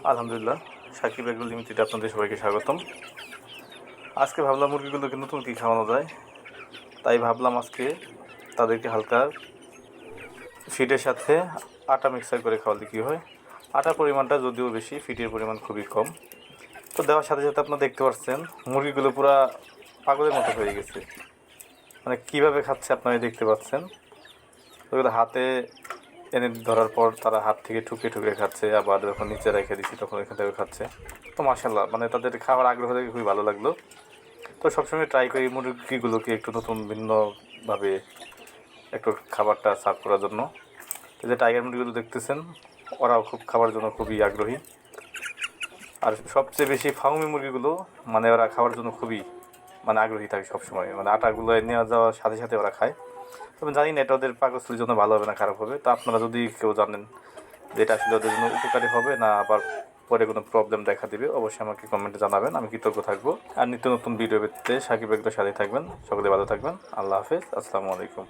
আলহামদুলিল্লাহ, সাকিব এগ্রো লিমিটেডে আপনাদের সবাইকে স্বাগতম। আজকে ভাবলাম মুরগিগুলোকে নতুন কী খাওয়ানো যায়, তাই ভাবলাম আজকে তাদেরকে হালকা ফিডের সাথে আটা মিক্সার করে খাওয়ালে কী হয়। আটার পরিমাণটা যদিও বেশি, ফিডের পরিমাণ খুবই কম। তো দেওয়ার সাথে সাথে আপনারা দেখতে পাচ্ছেন মুরগিগুলো পুরা পাগলের মতো হয়ে গেছে, মানে কীভাবে খাচ্ছে আপনারা দেখতে পাচ্ছেন। ওগুলো হাতে এনে ধরার পর তারা হাত থেকে ঠুকে ঠুকে খাচ্ছে, আবার যখন নিচে রেখে দিচ্ছি তখন এখান থেকে খাচ্ছে। তো মাশাআল্লাহ, মানে তাদের খাওয়ার আগ্রহ দেখে খুবই ভালো লাগলো। তো সবসময় ট্রাই করি মুরগিগুলোকে একটু নতুন ভিন্নভাবে একটু খাবারটা সার্ভ করার জন্য। তো যে টাইগার মুরগিগুলো দেখতেছেন, ওরাও খুব খাবার জন্য খুবই আগ্রহী। আর সবচেয়ে বেশি ফার্মি মুরগিগুলো, মানে ওরা খাওয়ার জন্য খুবই আগ্রহী থাকে সবসময়, মানে আটাগুলো নিয়ে যাওয়ার সাথে সাথে ওরা খায়। তবে জানি না এটা ওদের পাকস্থলীর জন্য ভালো হবে না খারাপ হবে। তো আপনারা যদি কেউ জানেন যে এটা আসলে ওদের জন্য উপকারী হবে না আবার পরে কোনো প্রবলেম দেখা দিবে, অবশ্যই আমাকে কমেন্টে জানাবেন, আমি কৃতজ্ঞ থাকবো। আর নিত্য নতুন ভিডিও পেতে সাকিব এগ্রোর সাথে থাকবেন। সকলে ভালো থাকবেন। আল্লাহ হাফেজ, আসসালামু আলাইকুম।